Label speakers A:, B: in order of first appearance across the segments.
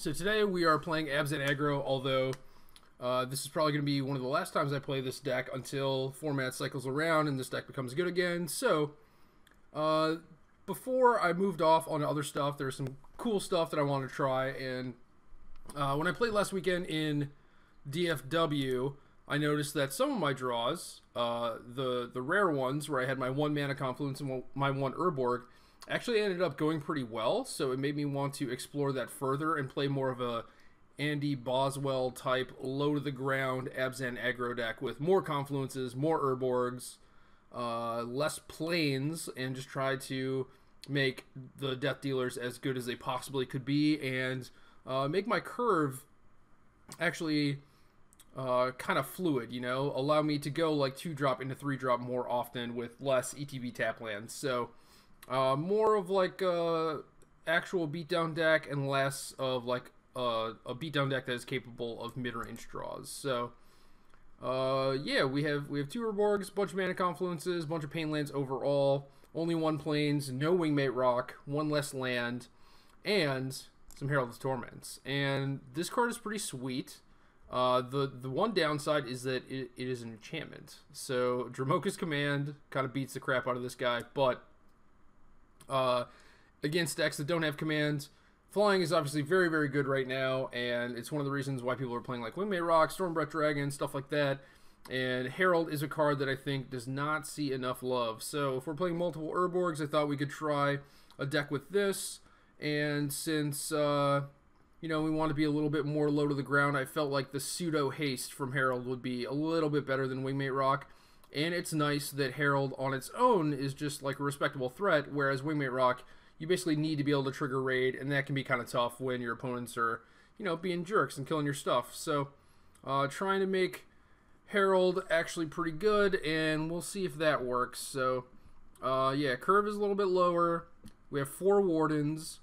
A: So today we are playing Abzan Aggro, although this is probably going to be one of the last times I play this deck until format cycles around and this deck becomes good again. So before I moved off on other stuff, there's some cool stuff that I want to try. And when I played last weekend in DFW, I noticed that some of my draws, the rare ones where I had my 1 mana Confluence and my 1 Urborg, actually ended up going pretty well, so it made me want to explore that further and play more of a Andy Boswell type low to the ground Abzan aggro deck with more Confluences, more Urborgs, less planes, and just try to make the Death Dealers as good as they possibly could be and make my curve actually kind of fluid, you know, allow me to go like 2-drop into 3-drop more often with less ETB tap lands. So more of like a actual beatdown deck and less of like a beatdown deck that is capable of mid-range draws. So yeah, we have 2 Urborgs, a bunch of mana Confluences, a bunch of Pain lands overall, only 1 planes, no Wingmate Rock, 1 less land, and some Herald of Torments. And this card is pretty sweet. The one downside is that it is an enchantment. So Dramoka's Command kind of beats the crap out of this guy, but against decks that don't have commands, flying is obviously very, very good right now, and it's one of the reasons why people are playing like Wingmate Rock, Stormbreath Dragon, stuff like that. And Herald is a card that I think does not see enough love. So if we're playing multiple Urborgs, I thought we could try a deck with this. And since you know, we want to be a little bit more low to the ground, I felt like the pseudo haste from Herald would be a little bit better than Wingmate Rock. And it's nice that Herald on its own is just like a respectable threat, whereas Wingmate Rock, you basically need to be able to trigger raid, and that can be kind of tough when your opponents are, you know, being jerks and killing your stuff. So trying to make Herald actually pretty good, and we'll see if that works. So yeah, curve is a little bit lower. We have 4 Wardens,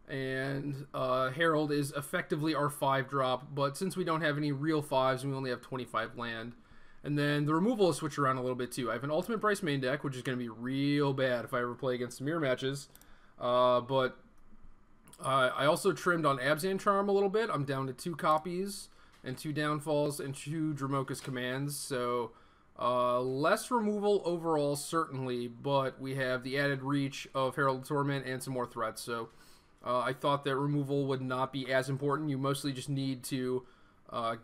A: and Herald is effectively our 5-drop, but since we don't have any real 5s, we only have 25 land. And then the removal is switched around a little bit too. I have an Ultimate Price main deck, which is going to be real bad if I ever play against mirror matches. But I also trimmed on Abzan Charm a little bit. I'm down to 2 copies and 2 downfalls and 2 Dramoka's Commands. So less removal overall, certainly, but we have the added reach of Herald of Torment and some more threats. So I thought that removal would not be as important. You mostly just need to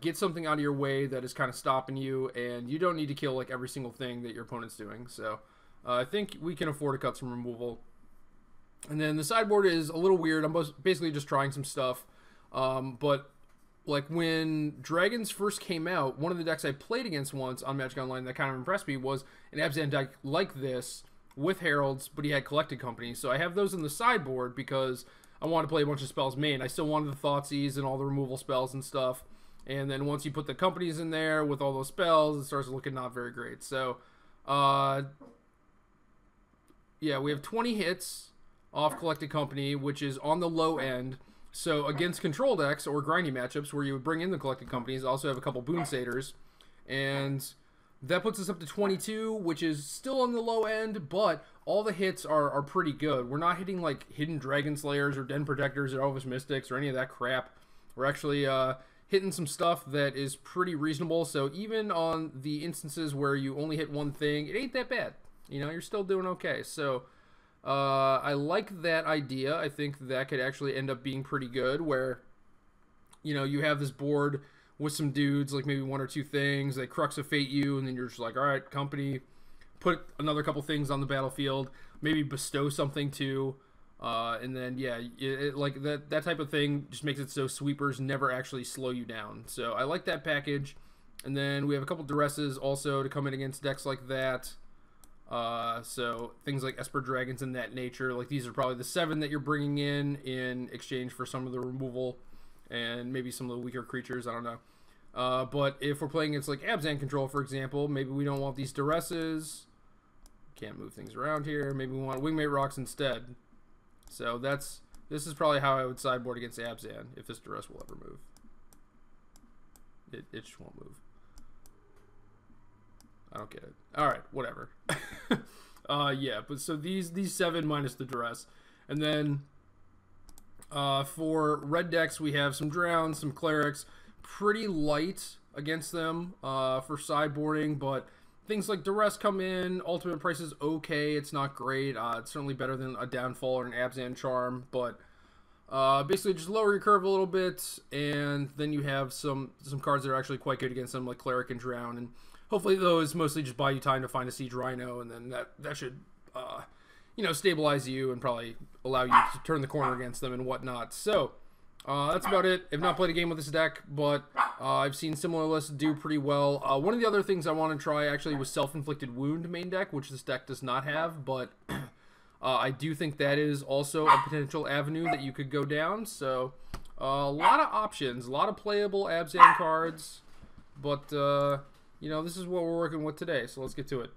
A: get something out of your way that is kind of stopping you, and you don't need to kill like every single thing that your opponent's doing. So I think we can afford to cut some removal. And then the sideboard is a little weird. I'm basically just trying some stuff. But like when Dragons first came out, one of the decks I played against once on Magic Online that kind of impressed me was an Abzan deck like this with Heralds, but he had Collected Company. So I have those in the sideboard because I want to play a bunch of spells main. I still wanted the Thoughtseize and all the removal spells and stuff. And then once you put the companies in there with all those spells, it starts looking not very great. So, yeah, we have 20 hits off Collected Company, which is on the low end. So against control decks or grindy matchups where you would bring in the Collected Companies, I also have a couple Boon Satyrs. And that puts us up to 22, which is still on the low end, but all the hits are pretty good. We're not hitting like Hidden Dragon Slayers or Den Protectors or Elvish Mystics or any of that crap. We're actually hitting some stuff that is pretty reasonable. So even on the instances where you only hit one thing, it ain't that bad. You know, you're still doing okay. So I like that idea. I think that could actually end up being pretty good where, you know, you have this board with some dudes, like maybe 1 or 2 things, they Crux of Fate you, and then you're just like, all right, company, put another couple things on the battlefield, maybe bestow something too. And then, yeah, like that type of thing just makes it so sweepers never actually slow you down. So I like that package. And then we have a couple Duresses also to come in against decks like that. So things like Esper Dragons and that nature. Like these are probably the 7 that you're bringing in exchange for some of the removal and maybe some of the weaker creatures. I don't know. But if we're playing against like Abzan Control, for example, maybe we don't want these Duresses. Can't move things around here. Maybe we want Wingmate Rocks instead. So this is probably how I would sideboard against Abzan if this Duress will ever move. It just won't move. I don't get it. All right, whatever. Yeah, but so these 7 minus the Duress, and then For red decks, we have some Drowns, some Clerics, pretty light against them for sideboarding, but things like Duress come in. Ultimate Price is okay. It's not great. It's certainly better than a Downfall or an Abzan Charm, but basically just lower your curve a little bit, and then you have some cards that are actually quite good against them, like Cleric and Drown, and hopefully those mostly just buy you time to find a Siege Rhino, and then that should you know, stabilize you and probably allow you to turn the corner against them and whatnot. So that's about it. I've not played a game with this deck, but I've seen similar lists do pretty well. One of the other things I want to try actually was Self-Inflicted Wound main deck, which this deck does not have, but I do think that is also a potential avenue that you could go down. So a lot of options, a lot of playable Abzan cards, but you know, this is what we're working with today, so let's get to it.